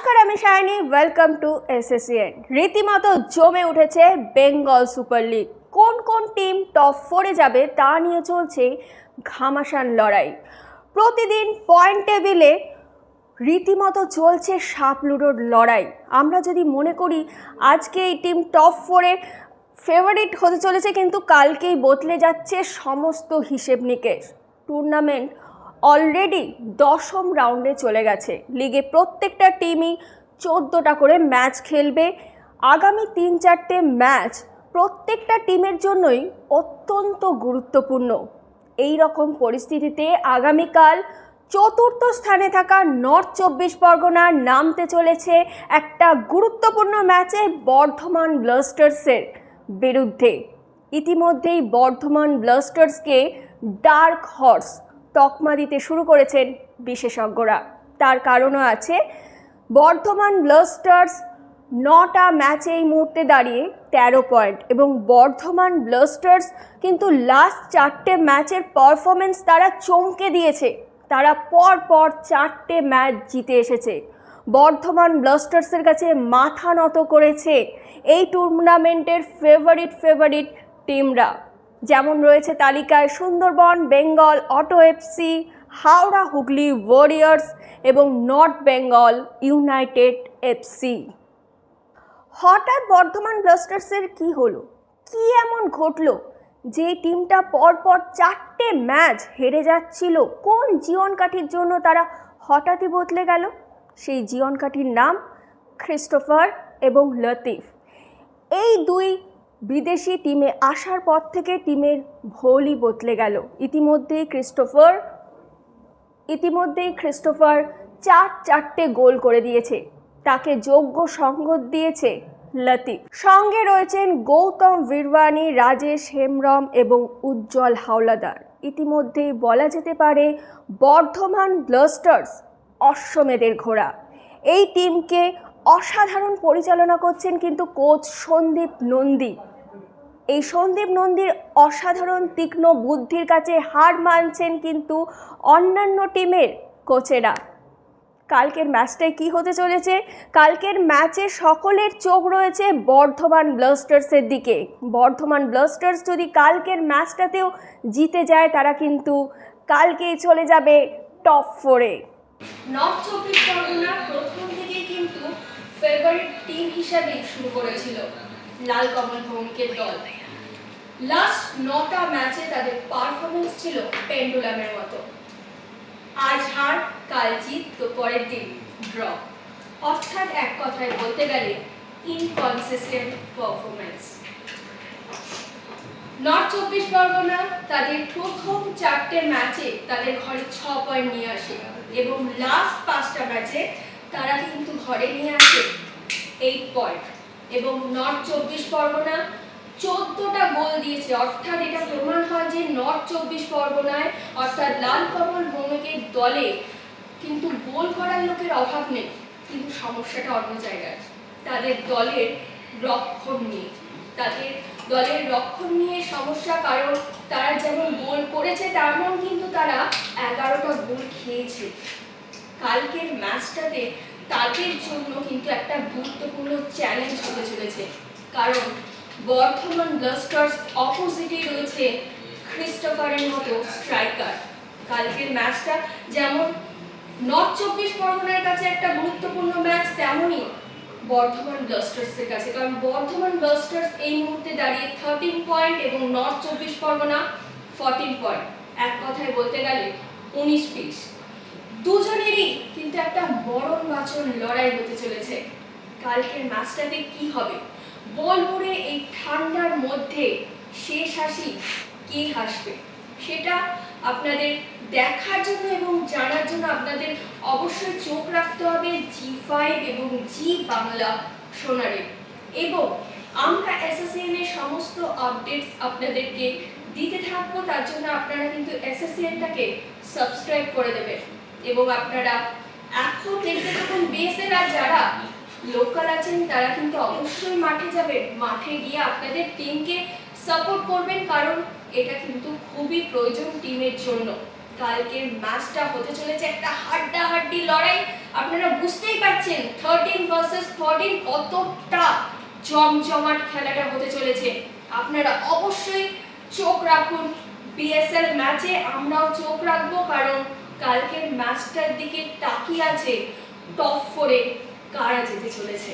নমস্কার, আমি shiny. Welcome to এসএসসিএন। রীতিমতো জমে উঠেছে বেঙ্গল সুপার লিগ। কোন কোন টিম টপ 4-এ যাবে তা নিয়ে চলছে ঘামাসান লড়াই। প্রতিদিন পয়েন্ট টেবিলে রীতিমতো চলছে সাপ লুডোর লড়াই। আমরা যদি মনে করি আজকে এই টিম টপ 4-এ ফেভারিট হতে চলেছে, কিন্তু কালকেই বদলে যাচ্ছে সমস্ত হিসেব নিকেশ। টুর্নামেন্ট অলরেডি 10ম রাউন্ডে চলে গেছে। লিগে প্রত্যেকটা টিমই 14টা করে ম্যাচ খেলবে। আগামী 3-4টে ম্যাচ প্রত্যেকটা টিমের জন্যই অত্যন্ত গুরুত্বপূর্ণ। এই রকম পরিস্থিতিতে আগামীকাল চতুর্থ স্থানে থাকা নর্থ 24 পরগনা নামতে চলেছে একটা গুরুত্বপূর্ণ ম্যাচে বর্ধমান ব্লাস্টার্সের বিরুদ্ধে। ইতিমধ্যেই বর্ধমান ব্লাস্টার্সকে ডার্ক হর্স তকমা দিতে শুরু করেছেন বিশেষজ্ঞরা। তার কারণও আছে। বর্ধমান ব্লাস্টার্স 9টা ম্যাচে এই মুহূর্তে দাঁড়িয়ে 13 পয়েন্ট, এবং বর্ধমান ব্লাস্টার্স কিন্তু লাস্ট 4টে ম্যাচের পারফরমেন্স তারা চমকে দিয়েছে। তারা পর 4টে ম্যাচ জিতে এসেছে। বর্ধমান ব্লাস্টার্সের কাছে মাথা নত করেছে এই টুর্নামেন্টের ফেভারিট টিমরা। যেমন রয়েছে তালিকায় Sundarban Bengal auto FC, Howrah Hooghly warriors এবং নর্থ বেঙ্গল ইউনাইটেড এফসি। হঠাৎ বর্ধমান ব্লাস্টার্সের কি হলো, কি এমন ঘটলো যে টিমটা পরপর 4টে ম্যাচ হেরে যাচ্ছিল? কোন জীবন কাঠির জন্য তারা হঠাৎই বদলে গেল? সেই জীবন কাঠির নাম ক্রিস্টোফার এবং লতিফ। এই দুই বিদেশি টিমে আসার পর থেকে টিমের ভোলই বদলে গেল। ইতিমধ্যেই ক্রিস্টোফার 4টে গোল করে দিয়েছে। তাকে যোগ্য সঙ্গত দিয়েছে লতিফ। সঙ্গে রয়েছেন গৌতম বীরবাণী, রাজেশ হেমব্রম এবং উজ্জ্বল হাওলাদার। ইতিমধ্যেই বলা যেতে পারে বর্ধমান ব্লাস্টার্স অশ্বমেধের ঘোড়া। এই টিমকে অসাধারণ পরিচালনা করছেন কিন্তু কোচ সন্দীপ নন্দী। এই সন্দীপ নন্দীর অসাধারণ তীক্ষ্ণ বুদ্ধির কাছে হার মানছেন কিন্তু অন্যান্য টিমের কোচেরা। কালকের ম্যাচটায় কি হতে চলেছে? কালকের ম্যাচে সকলের চোখ রয়েছে বর্ধমান ব্লাস্টার্সের দিকে। বর্ধমান ব্লাস্টার্স যদি কালকের ম্যাচটাতেও জিতে যায়, তারা কিন্তু কালকেই চলে যাবে টপ 4-এ। নর্থ 24 পরগনা প্রথম থেকেই কিন্তু ফেভারিট টিম হিসাবে শুরু করেছিল লাল কমল ভৌমিকের দল। লাস্ট 9টা ম্যাচে তাদের পারফরমেন্স ছিল পেন্ডুলামের মতো। আজ হার, কাল জিত, তো পরের দিন ড্র। অর্থাৎ এক কথায় বলতে গেলে ইনকনসিস্টেন্ট পারফরমেন্স। নর্থ 24 পরগনা তাদের প্রথম 4টে ম্যাচে তাদের ঘরে 6 পয়েন্ট নিয়ে আসে, এবং লাস্ট 5টা ম্যাচে তারা কিন্তু ঘরে নিয়ে আসে 8 পয়েন্ট। এবং নর্থ 24 পরগনা 14টা গোল দিয়েছে। অর্থাৎ এটা প্রমাণ হয় যে নর্থ 24 পরগনায় অর্থাৎ লাল কমল ভৌমিকের দলে কিন্তু গোল করার লোকের অভাব নেই, কিন্তু সমস্যাটা অন্য জায়গায়। তাদের দলের রক্ষণ নিয়ে সমস্যা। কারণ তারা যেমন গোল করেছে তেমন কিন্তু তারা 11টা গোল খেয়েছে। কালকের ম্যাচটাতে তাদের জন্য কিন্তু একটা গুরুত্বপূর্ণ চ্যালেঞ্জ হতে চলেছে, কারণ বর্ধমান ব্লাস্টার্স অপোজিটে রয়েছে ক্রিস্টোফারের মতো স্ট্রাইকার। কালকের ম্যাচটা যেমন নর্থ 24 পরগনার কাছে একটা গুরুত্বপূর্ণ ম্যাচ, তেমনই বর্ধমান ব্লাস্টার্সের কাছে। কারণ বর্ধমান ব্লাস্টার্স এই মুহূর্তে দাঁড়িয়ে 13 পয়েন্ট এবং নর্থ 24 পরগনা 14 পয়েন্ট। এক কথায় বলতে গেলে 19-20। দুজনেরই কিন্তু একটা মরণ বাঁচন লড়াই হতে চলেছে। কালকের ম্যাচটাতে কি হবে? বোলপুরে এই ঠান্ডার মধ্যে শেষ হাসি কে হাসবে, সেটা আপনাদের দেখার জন্য এবং জানার জন্য আপনাদের অবশ্যই চোখ রাখতে হবে জি5 এবং জি বাংলা সোনারে। এবং আমরা এসএসসিএন এর সমস্ত আপডেটস আপনাদেরকে দিতে থাকবো। তার জন্য আপনারা কিন্তু এসএসসিএনটাকে সাবস্ক্রাইব করে দেবেন, এবং আপনারা এখন দেখতে থাকুন বেসের। আর যারা লোকাল আছেন তারা কিন্তু অবশ্যই মাঠে যাবেন। মাঠে গিয়ে আপনাদের টিমকে সাপোর্ট করবেন, কারণ এটা কিন্তু খুবই প্রয়োজন টিমের জন্য। কালকের ম্যাচটা হতে চলেছে একটা হাড্ডাহাড্ডি লড়াই। আপনারা বুঝতেই পারছেন 13 ভার্সেস 14 কতটা জমজমাট খেলাটা হতে চলেছে। আপনারা অবশ্যই চোখ রাখুন বিএসএল ম্যাচে, আমরাও চোখ রাখবো, কারণ কালকের ম্যাচটার দিকে তাকিয়ে আছে টপ 4-এ কারা যেতে চলেছে।